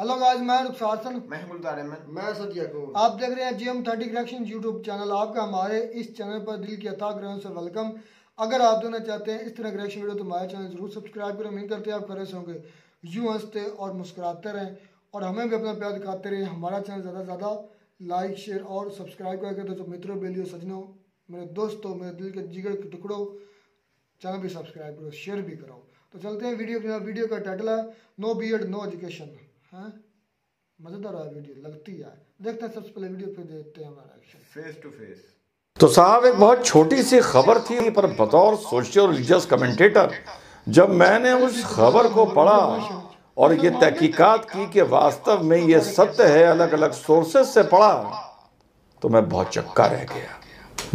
Hello guys, मैं रुखसार हसन, मैं सदिया को। आप देख रहे हैं GM 30 करेक्शन यूट्यूब चैनल। आपका हमारे इस चैनल पर दिल की अथाह ग्रहण से वेलकम। अगर आप देना चाहते हैं इस तरह करेक्शन वीडियो तो हमारे चैनल जरूर सब्सक्राइब करें। उम्मीद करते हैं आप खरे से होंगे, यूँ हंसते और मुस्कुराते रहें और हमें भी अपना प्यार दिखाते रहें। हमारा चैनल ज़्यादा से ज़्यादा लाइक शेयर और सब्सक्राइब करके तो मित्रों, बेलियो, सजनों, मेरे दोस्तों, मेरे दिल के जिगर के टुकड़ों, चैनल भी सब्सक्राइब करो, शेयर भी करो। तो चलते हैं वीडियो का टाइटल है नो बीएड नो एजुकेशन। हाँ, मजेदार है वीडियो, लगती है। देखते हैं सबसे पहले वीडियो, फिर देखते हैं हमारा एक्शन फेस टू फेस। तो साहब, एक बहुत छोटी सी खबर थी, पर बतौर सोशियो रिलीजियस कमेंटेटर जब मैंने उस खबर को पढ़ा और ये तहकीकात की कि वास्तव में ये सत्य है, अलग अलग सोर्सेस से पढ़ा, तो मैं बहुत चक्का रह गया।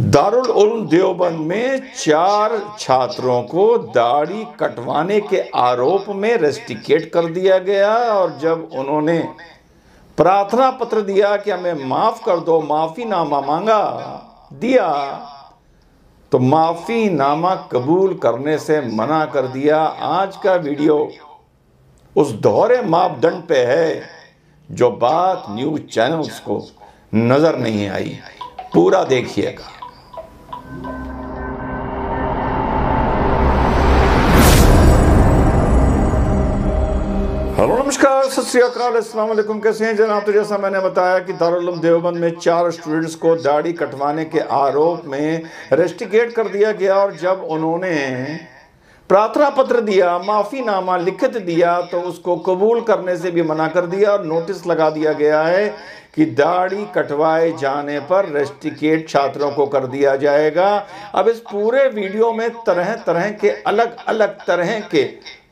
दारुल उलूम देवबंद में 4 छात्रों को दाढ़ी कटवाने के आरोप में रेस्टिकेट कर दिया गया और जब उन्होंने प्रार्थना पत्र दिया कि हमें माफ कर दो, माफीनामा मांगा, दिया, तो माफीनामा कबूल करने से मना कर दिया। आज का वीडियो उस दोहरे मापदंड पे है जो बात न्यूज चैनल्स को नजर नहीं आई। पूरा देखिएगा। हेलो, नमस्कार, सत श्री अकाल, अस्सलाम वालेकुम। कैसे हैं जनाब? तो जैसा मैंने बताया कि दारुल उलूम देवबंद में 4 स्टूडेंट्स को दाढ़ी कटवाने के आरोप में रेस्टिकेट कर दिया गया और जब उन्होंने प्रार्थना पत्र दिया, माफीनामा लिखित दिया, तो उसको कबूल करने से भी मना कर दिया और नोटिस लगा दिया गया है कि दाढ़ी कटवाए जाने पर रेस्टिकेट छात्रों को कर दिया जाएगा। अब इस पूरे वीडियो में तरह तरह के अलग अलग तरह के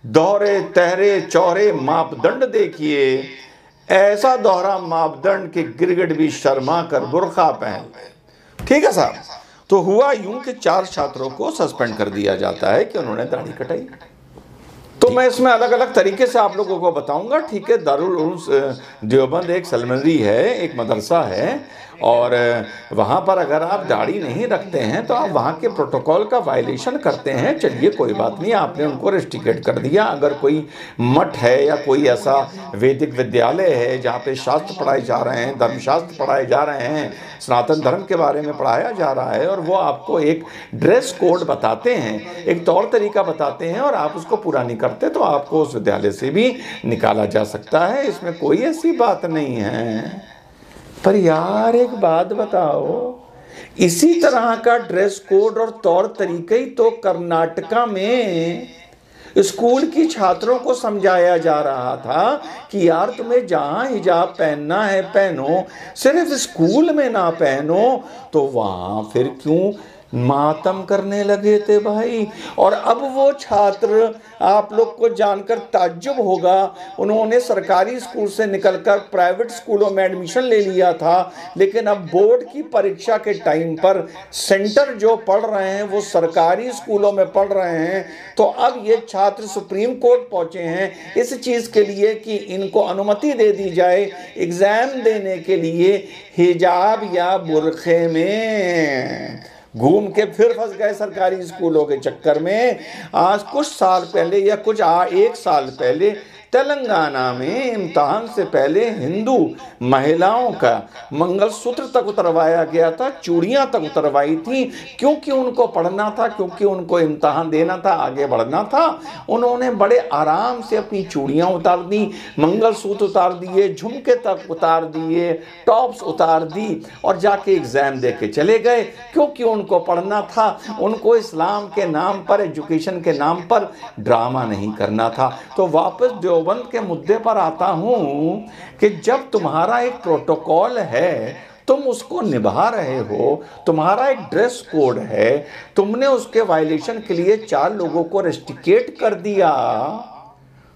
दोहरे तहरे चौरे मापदंड देखिए। ऐसा दोहरा मापदंड के गिरगिट भी शर्मा कर बुर्खा पहन ले। ठीक है साहब, तो हुआ यूं कि 4 छात्रों को सस्पेंड कर दिया जाता है कि उन्होंने दाढ़ी कटाई। तो मैं इसमें अलग अलग तरीके से आप लोगों को बताऊंगा। ठीक है, दारुल उलूम देवबंद एक सलमनरी है, एक मदरसा है और वहाँ पर अगर आप दाढ़ी नहीं रखते हैं तो आप वहाँ के प्रोटोकॉल का वायलेशन करते हैं। चलिए, कोई बात नहीं, आपने उनको रेस्ट्रिकेट कर दिया। अगर कोई मठ है या कोई ऐसा वैदिक विद्यालय है जहाँ पे शास्त्र पढ़ाए जा रहे हैं, धर्मशास्त्र पढ़ाए जा रहे हैं, सनातन धर्म के बारे में पढ़ाया जा रहा है और वो आपको एक ड्रेस कोड बताते हैं, एक तौर तरीका बताते हैं और आप उसको पूरा नहीं करते तो आपको उस विद्यालय से भी निकाला जा सकता है। इसमें कोई ऐसी बात नहीं है। पर यार, एक बात बताओ, इसी तरह का ड्रेस कोड और तौर तरीके ही तो कर्नाटका में स्कूल की छात्रों को समझाया जा रहा था कि यार, तुम्हें जहां हिजाब पहनना है पहनो, सिर्फ स्कूल में ना पहनो। तो वहां फिर क्यों मातम करने लगे थे भाई? और अब वो छात्र, आप लोग को जानकर ताज्जुब होगा, उन्होंने सरकारी स्कूल से निकलकर प्राइवेट स्कूलों में एडमिशन ले लिया था, लेकिन अब बोर्ड की परीक्षा के टाइम पर सेंटर जो पढ़ रहे हैं वो सरकारी स्कूलों में पढ़ रहे हैं। तो अब ये छात्र सुप्रीम कोर्ट पहुंचे हैं इस चीज़ के लिए कि इनको अनुमति दे दी जाए एग्ज़ाम देने के लिए हिजाब या बुरखे में। घूम के फिर फंस गए सरकारी स्कूलों के चक्कर में। आज कुछ साल पहले या एक साल पहले तेलंगाना में इम्तिहान से पहले हिंदू महिलाओं का मंगलसूत्र तक उतरवाया गया था, चूड़ियां तक उतरवाई थी, क्योंकि उनको पढ़ना था, क्योंकि उनको इम्तिहान देना था, आगे बढ़ना था। उन्होंने बड़े आराम से अपनी चूड़ियां उतार दी, मंगलसूत्र उतार दिए, झुमके तक उतार दिए, टॉप्स उतार दी और जाके एग्ज़ाम दे के चले गए, क्योंकि उनको पढ़ना था। उनको इस्लाम के नाम पर, एजुकेशन के नाम पर ड्रामा नहीं करना था। तो वापस देवबंद के मुद्दे पर आता हूं कि जब तुम्हारा एक प्रोटोकॉल है, तुम उसको निभा रहे हो, तुम्हारा एक ड्रेस कोड है, तुमने उसके वायलेशन के लिए 4 लोगों को रेस्ट्रिकेट कर दिया,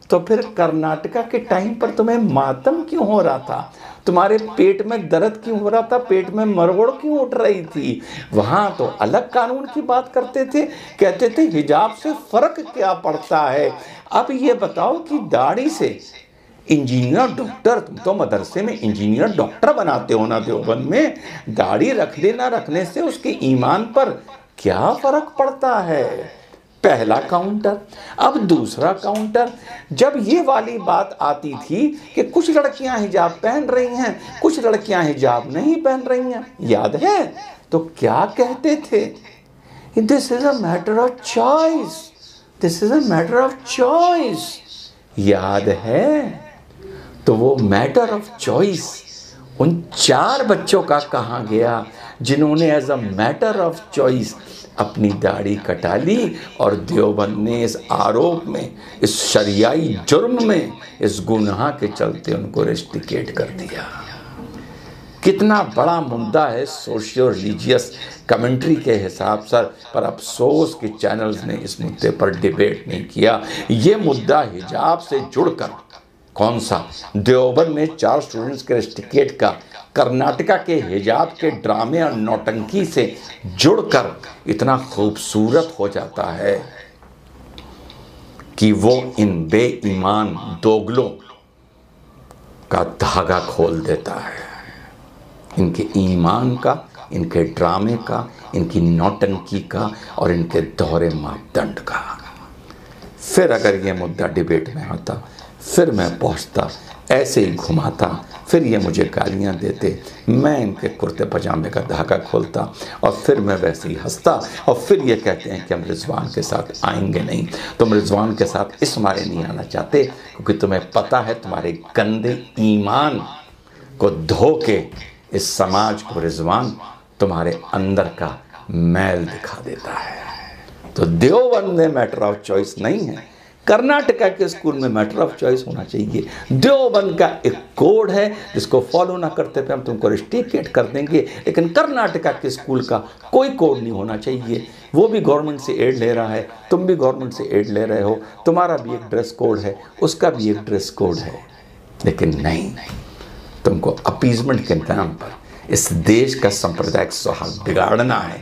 तो फिर कर्नाटका के टाइम पर तुम्हें मातम क्यों हो रहा था? तुम्हारे पेट में दर्द क्यों हो रहा था? पेट में मरवड़ क्यों उठ रही थी? वहाँ तो अलग कानून की बात करते थे, कहते थे हिजाब से फर्क क्या पड़ता है। अब ये बताओ कि दाढ़ी से इंजीनियर डॉक्टर, तुम तो मदरसे में इंजीनियर डॉक्टर बनाते हो ना देवबंद में, दाढ़ी रखने ना रखने से उसके ईमान पर क्या फर्क पड़ता है? पहला काउंटर। अब दूसरा काउंटर, जब ये वाली बात आती थी कि कुछ लड़कियां हिजाब पहन रही हैं, कुछ लड़कियां हिजाब नहीं पहन रही हैं, याद है? तो क्या कहते थे? This is a matter of choice, this is a matter of choice, याद है? तो वो मैटर ऑफ चॉइस उन 4 बच्चों का कहाँ गया जिन्होंने as a matter of choice अपनी दाढ़ी कटा ली और देवबंद ने इस आरोप में, इस शरियाई जुर्म में, इस गुनाह के चलते उनको रेस्टिकेट कर दिया। कितना बड़ा मुद्दा है सोशियो रिलीजियस कमेंट्री के हिसाब से, पर अफसोस कि चैनल्स ने इस मुद्दे पर डिबेट नहीं किया। ये मुद्दा हिजाब से जुड़कर, कौन सा, देवबंद में 4 स्टूडेंट्स के रेस्टिकेट का कर्नाटका के हिजाब के ड्रामे और नौटंकी से जुड़कर इतना खूबसूरत हो जाता है कि वो इन बेईमान दोगलों का धागा खोल देता है, इनके ईमान का, इनके ड्रामे का, इनकी नौटंकी का और इनके दोहरे मापदंड का। फिर अगर ये मुद्दा डिबेट में आता, फिर मैं पहुंचता, ऐसे ही घुमाता, फिर ये मुझे गालियां देते, मैं इनके कुर्ते पजामे का धागा खोलता और फिर मैं वैसे ही हंसता। और फिर ये कहते हैं कि हम रिजवान के साथ आएंगे नहीं। तुम रिजवान के साथ इस मारे नहीं आना चाहते क्योंकि तुम्हें पता है तुम्हारे गंदे ईमान को धो के इस समाज को रिजवान तुम्हारे अंदर का मैल दिखा देता है। तो देवबंद में मैटर ऑफ चॉइस नहीं है, कर्नाटका के स्कूल में मैटर ऑफ चॉइस होना चाहिए। देवबंद का एक कोड है जिसको फॉलो ना करते पे हम तुमको रेस्ट्रिकेट कर देंगे, लेकिन कर्नाटका के स्कूल का कोई कोड नहीं होना चाहिए। वो भी गवर्नमेंट से एड ले रहा है, तुम भी गवर्नमेंट से एड ले रहे हो, तुम्हारा भी एक ड्रेस कोड है, उसका भी एक ड्रेस कोड है, लेकिन नहीं, तुमको अपीजमेंट के नाम पर इस देश का सांप्रदायिक सौहार्द बिगाड़ना है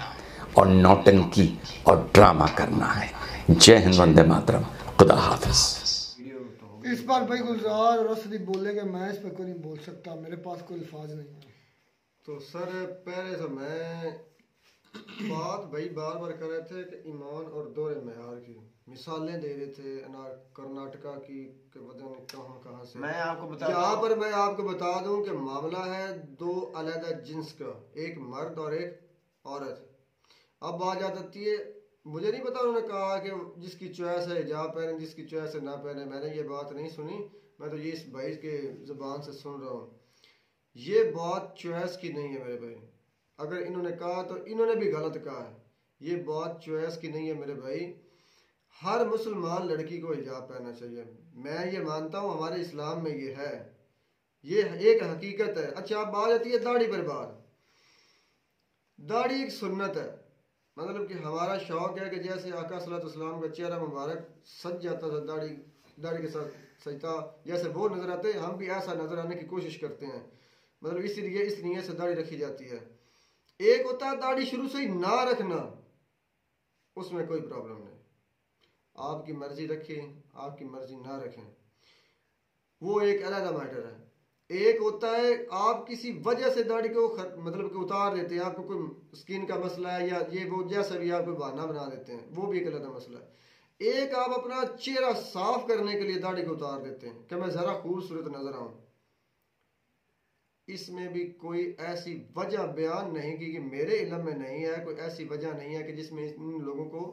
और नौटंकी और ड्रामा करना है। जय हिंद, वंदे मातरम, खुदा हाफिज। इस बार भाई गुलजार और असदी बोलेंगे, मैं इस पर कोई नहीं बोल सकता, मेरे पास कोई अल्फाज नहीं है। तो सर पहले तो मैं बात भाई बार बार कर रहे थे कि ईमान और दोहरे मेयार की मिसालें दे रहे थे, कर्नाटका की कहाँ से। मैं आपको बता, यहाँ पर मैं आपको बता दूं कि मामला है 2 अलग जिन्स का, एक मर्द और एक औरत। अब बात जाती है, मुझे नहीं पता, उन्होंने कहा कि जिसकी चॉइस है हिजाब पहने, जिसकी चॉइस है ना पहने। मैंने ये बात नहीं सुनी, मैं तो ये इस भाई के ज़ुबान से सुन रहा हूँ। ये बात चॉइस की नहीं है मेरे भाई। अगर इन्होंने कहा तो इन्होंने भी गलत कहा है। ये बात चॉइस की नहीं है मेरे भाई। हर मुसलमान लड़की को हिजाब पहनना चाहिए, मैं ये मानता हूँ, हमारे इस्लाम में ये है, ये एक हकीकत है। अच्छा, अब बात आती है दाढ़ी पर। दाढ़ी एक सुन्नत है, मतलब कि हमारा शौक है कि जैसे आका सल्लल्लाहु अलैहि वसल्लम का चेहरा मुबारक सज जाता था दाढ़ी के साथ सजता, जैसे वो नजर आते, हम भी ऐसा नजर आने की कोशिश करते हैं। मतलब इसीलिए इस नीयत से दाढ़ी रखी जाती है। एक होता है दाढ़ी शुरू से ही ना रखना, उसमें कोई प्रॉब्लम नहीं, आपकी मर्जी रखें, आपकी मर्जी ना रखें, वो एक अलग मैटर है। एक होता है आप किसी वजह से दाढ़ी को मतलब कि उतार देते हैं, आपको कोई स्किन का मसला है या ये वो जैसा भी आप कोई बहाना बना देते हैं, वो भी एक अलग मसला है। एक आप अपना चेहरा साफ करने के लिए दाढ़ी को उतार देते हैं कि मैं जरा खूबसूरत नजर आऊं। इसमें भी कोई ऐसी वजह बयान नहीं की कि मेरे इल्म में नहीं है, कोई ऐसी वजह नहीं है कि जिसमें इन लोगों को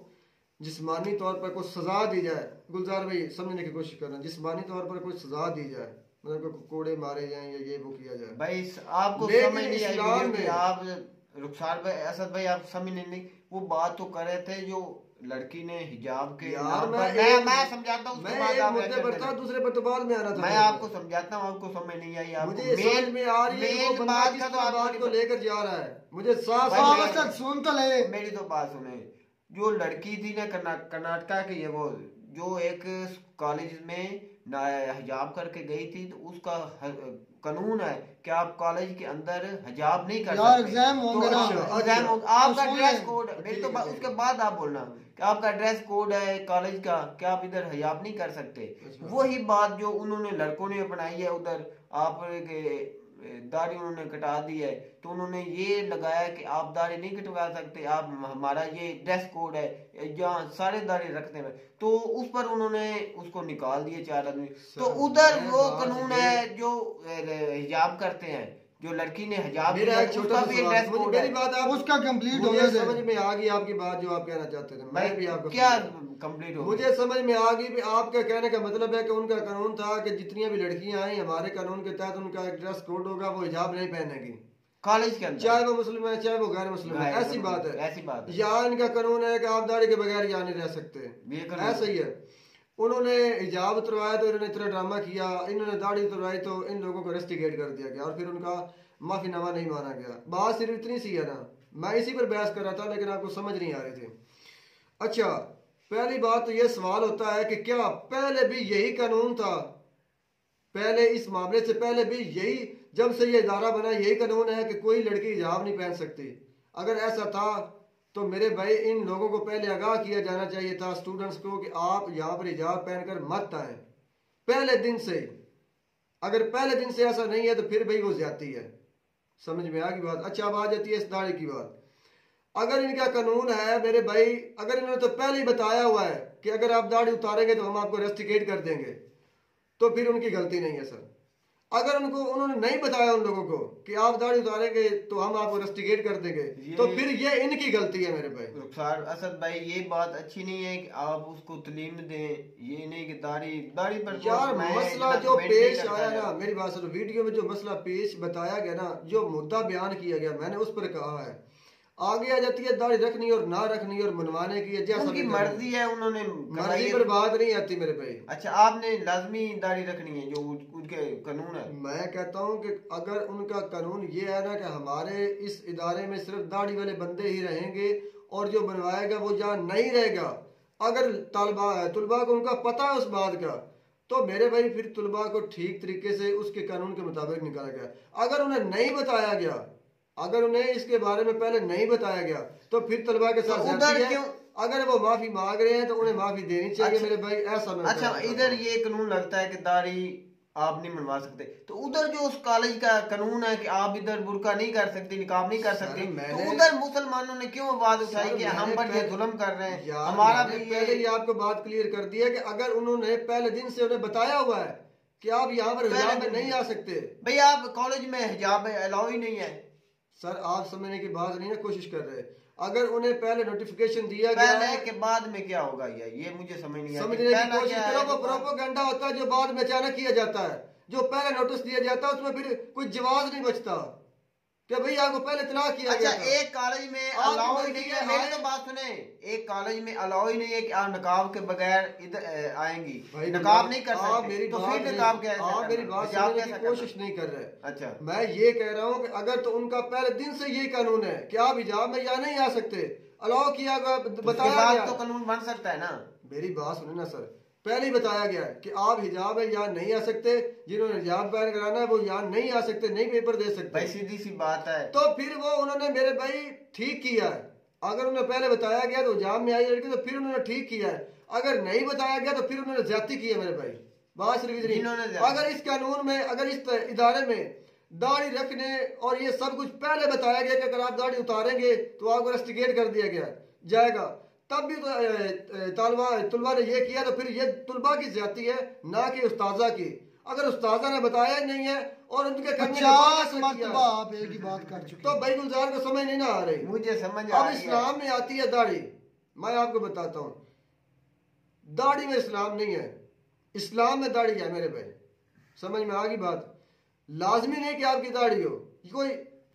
जिस्मानी तौर पर कोई सजा दी जाए। गुलजार भाई समझने की कोशिश कर रहे हैं, जिस्मानी तौर पर कोई सजा दी जाए, मतलब कोड़े मारे जाएं या ये वो किया जाए। भाई आपको समझ नहीं आई में आप रुखसार भाई, असद भाई आप समझ नहीं, वो बात तो कर रहे थे जो लड़की ने हिजाब के यार मैं समझाता हूँ, मुद्दे पर था, दूसरे पर तो बाद में आ रहा था। मैं आपको समझाता हूँ, आपको समझ नहीं आई, मुझे समझ में आ रही है वो बात का, तो बात को लेकर जा रहा है, मुझे साफ सुन तो ले, मेरी तो बात सुने। जो लड़की थी ना कर्नाटका की, ये वो जो एक कॉलेज में हिजाब करके गई थी, तो उसका कानून है कि आप कॉलेज के अंदर हिजाब नहीं कर सकते। एग्जाम होंगे ना, आपका ड्रेस कोड है, मेरी तो उसके बाद आप बोलना कि आपका ड्रेस कोड है कॉलेज का, क्या आप इधर हिजाब नहीं कर सकते। वही बात जो उन्होंने लड़कों ने अपनाई है उधर, आप दाढ़ी उन्होंने कटा दी है, तो उन्होंने ये लगाया कि आप दाढ़ी नहीं कटवा सकते, आप हमारा ये ड्रेस कोड है जहाँ सारे दाढ़ी रखते हैं, तो उस पर उन्होंने उसको निकाल दिए 4 आदमी। तो उधर वो कानून है जो हिजाब करते हैं, जो लड़की ने हिजाब मेरा एक छोटा सा सवाल, मुझे मेरी बात आप उसका कंप्लीट मुझे होने दे। समझ में आ गई आपकी बात जो आप कहना चाहते थे, मैं भी आपको क्या कंप्लीट हो मुझे समझ में आ गई। आपका कहने का मतलब है कि उनका कानून था कि जितनी भी लड़कियां आई हमारे कानून के तहत उनका एक ड्रेस कोड होगा, वो हिजाब नहीं पहनेगी कॉलेज के अंदर, चाहे वो मुस्लिम है चाहे वो गैर मुस्लिम है। ऐसी बात है, ऐसी बात है। यहाँ इनका कानून है कि आप दाढ़ी के बगैर यहाँ नहीं रह सकते, ऐसा ही है। उन्होंने हिजाब उतरवाया तो इन्होंने इतना ड्रामा किया, इन्होंने दाढ़ी उतरवाई तो इन लोगों को रेस्टिकेट कर दिया गया और फिर उनका माफीनामा नहीं माना गया। बात सिर्फ इतनी सी है ना, मैं इसी पर बहस कर रहा था लेकिन आपको समझ नहीं आ रही थी। अच्छा, पहली बात तो यह सवाल होता है कि क्या पहले भी यही कानून था? पहले इस मामले से पहले भी यही, जब से ये इदारा बना यही कानून है कि कोई लड़की हिजाब नहीं पहन सकती? अगर ऐसा था तो मेरे भाई इन लोगों को पहले आगाह किया जाना चाहिए था, स्टूडेंट्स को, कि आप यहाँ पर हिजाब पहनकर मत आए पहले दिन से। अगर पहले दिन से ऐसा नहीं है तो फिर भाई वो ज्यादती है। समझ में आ गई बात? अच्छा, अब आ जाती है इस दाढ़ी की बात। अगर इनका कानून है मेरे भाई, अगर इन्होंने तो पहले ही बताया हुआ है कि अगर आप दाढ़ी उतारेंगे तो हम आपको रेस्टिकेट कर देंगे, तो फिर उनकी गलती नहीं है सर। अगर उन्होंने नहीं बताया उन लोगों को कि आप दाढ़ी उतारेंगे तो हम आपको रेस्टिकेट कर देंगे, तो फिर ये इनकी गलती है मेरे भाई। रुखसार असद भाई, ये बात अच्छी नहीं है कि आप उसको तलीम दें, ये नहीं कि दाढ़ी पर यार मसला जो पेश आया ना, मेरी बात सुनो, वीडियो में जो मसला पेश बताया गया ना, जो मुद्दा बयान किया गया, मैंने उस पर कहा है आगे आ जाती है दाढ़ी रखनी और ना रखनी और मनवाने की, जैसा उनकी मर्जी है, उन्होंने मर्जी पर बात नहीं आती मेरे भाई। अच्छा, आपने लाजमी दाढ़ी रखनी है जो उनके कानून है। मैं कहता हूँ कि अगर उनका कानून ये है ना कि हमारे इस इदारे में सिर्फ दाढ़ी वाले बंदे ही रहेंगे और जो बनवाएगा वो जहाँ नहीं रहेगा, अगर तुलबा को उनका पता है उस बात का, तो मेरे भाई फिर तुलबा को ठीक तरीके से उसके कानून के मुताबिक निकाला गया। अगर उन्हें नहीं बताया गया, अगर उन्हें इसके बारे में पहले नहीं बताया गया, तो फिर तलबा के साथ उधर क्यों? अगर वो माफी मांग रहे हैं तो उन्हें माफी देनी चाहिए। अच्छा, मेरे भाई ऐसा मैं अच्छा, इधर ये कानून लगता है कि दाढ़ी आप नहीं मनवा सकते, तो उधर जो उस कॉलेज का कानून है कि आप इधर बुर्का नहीं कर सकते, निकाब नहीं कर सकते, तो उधर मुसलमानों ने क्यों आवाज उठाई कि हम पर ये जुल्म कर रहे हैं? हमारा भी पहले ये आपको बात क्लियर कर दी है कि अगर उन्होंने पहले दिन से उन्हें बताया हुआ है कि आप यहाँ पर हिजाब में नहीं आ सकते, भाई आप कॉलेज में हिजाब अलाउ ही नहीं है। सर आप समझने की बात नहीं ना कोशिश कर रहे। अगर उन्हें पहले नोटिफिकेशन दिया गया है के बाद में क्या होगा ये मुझे समझ नहीं समझने की कोशिश करो। वो प्रोपेगेंडा होता है जो बाद में अचानक किया जाता है, जो पहले नोटिस दिया जाता है उसमें फिर कोई जवाब नहीं बचता कि भाई आपको पहले इत्तला किया गया। अच्छा, एक कॉलेज में अलाउ ही नहीं है, मेरी तो बात सुने, एक कॉलेज में अलाउ ही नहीं है कि आप नकाब के बगैर इधर आएंगी, नकाब नहीं कर सकते, तो फिर नकाब क्या है? आप मेरी बात समझने की कोशिश नहीं कर रहे। अच्छा, मैं ये कह रहा हूँ कि अगर तो उनका पहले दिन से ये कानून है कि आप हिजाब में या नहीं आ सकते, अलाउ किया गया, बताया गया, तो कानून बन सकता है ना। मेरी बात सुने ना सर, पहले ही बताया गया कि आप हिजाब है यहाँ नहीं आ सकते, जिन्होंने हिजाब बैन कराना है वो यहाँ नहीं आ सकते, नहीं पेपर दे सकते। भाई सीधी सी बात है। तो फिर वो उन्होंने मेरे भाई ठीक किया है। अगर उन्हें पहले बताया गया तो हिजाब में आई लड़की, तो फिर उन्होंने ठीक किया है। अगर नहीं बताया गया तो फिर उन्होंने ज्यादती की है मेरे भाई। बात सिर्फ अगर इस कानून में, अगर इस इदारे में दाढ़ी रखने और ये सब कुछ पहले बताया गया कि अगर आप दाढ़ी उतारेंगे तो आपको रेस्टिकेट कर दिया गया जाएगा, तब भी तो तुलबा ने ये किया, तो फिर ये तुलबा की ज्यादती है ना कि उस्ताजा की। अगर उस्ताजा ने बताया नहीं है और उनके करने आप एक ही बात कर चुके, तो भाई गुलजार को समझ नहीं ना आ रही। मुझे समझ अब इस्लाम में आती है दाढ़ी। मैं आपको बताता हूँ, दाढ़ी में इस्लाम नहीं है, इस्लाम में दाढ़ी है मेरे भाई। समझ में आ गई बात? लाजमी नहीं कि आपकी दाढ़ी हो, कोई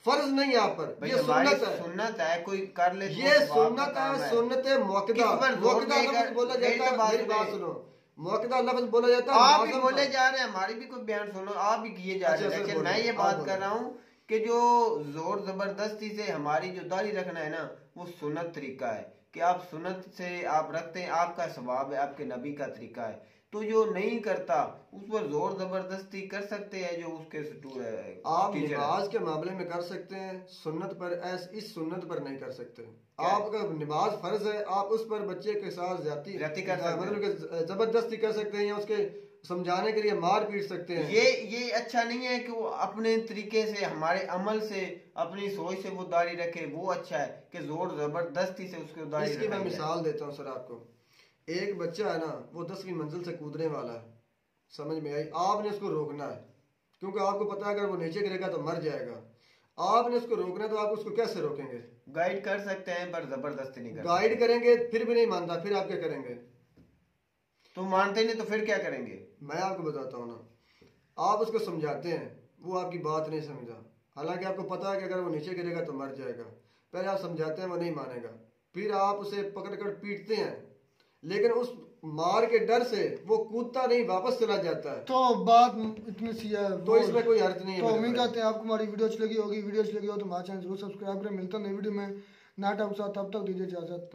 फर्ज नहीं है आप पर, ये सुन्नत है। सुन्नत है, कोई कर ले, ये सुन्नत है, सुन्नत मौक़िदा। मौक़िदा लफ्ज़ बोला जाता है, मेरी बात सुनो, मौक़िदा लफ्ज़ बोला जाता है। आप भी बोले जा रहे हैं, हमारी भी कोई बयान सुनो, आप भी किए जा रहे हैं। लेकिन मैं ये बात कर रहा हूँ कि जो जोर जबरदस्ती से हमारी जो दाढ़ी रखना है ना, वो सुन्नत तरीका है कि आप सुन्नत से आप रखते हैं, आपका सवाब है, आपके नबी का तरीका है। तो जो नहीं करता उस पर जोर जबरदस्ती कर सकते हैं, जो उसके आप नमाज के मामले में कर सकते हैं, सुन्नत पर इस सुन्नत पर नहीं कर सकते। आपका नमाज फर्ज है, आप उस पर बच्चे के साथ ज्यादती मतलब जबरदस्ती कर सकते हैं या उसके समझाने के लिए मार पीट सकते हैं। ये अच्छा नहीं है कि वो अपने तरीके से, हमारे अमल से, अपनी सोच से वो दाढ़ी रखे, वो अच्छा है कि जोर जबरदस्ती से उसको दाढ़ी। इसकी मैं मिसाल देता हूँ सर आपको। एक बच्चा है ना, वो 10वीं मंजिल से कूदने वाला है, समझ में आई? आपने उसको रोकना है, क्योंकि आपको पता है अगर वो नीचे गिरेगा तो मर जाएगा। आपने उसको रोकना है, तो आप उसको कैसे रोकेंगे? गाइड कर सकते हैं पर जबरदस्ती नहीं कर। गाइड करेंगे फिर भी नहीं मानता, फिर आप क्या करेंगे? तो मानते नहीं तो फिर क्या करेंगे? मैं आपको बताता हूँ ना, आप उसको समझाते हैं, वो आपकी बात नहीं समझा, हालांकि आपको पता है कि अगर वो नीचे गिरेगा तो मर जाएगा। पहले आप समझाते हैं, वो नहीं मानेगा, फिर आप उसे पकड़ कर पीटते हैं, लेकिन उस मार के डर से वो कूदता नहीं, वापस चला जाता है। तो बात इतनी सी है, तो इसमें कोई अर्थ नहीं है। तो उम्मीद करते हैं आपको हमारी वीडियो अच्छी लगी होगी। वीडियो अच्छी लगी हो तो हमारे चैनल जरूर सब्सक्राइब करें। मिलता है नई वीडियो में नया टॉपिक के साथ, तब तक दीजिए इजाजत।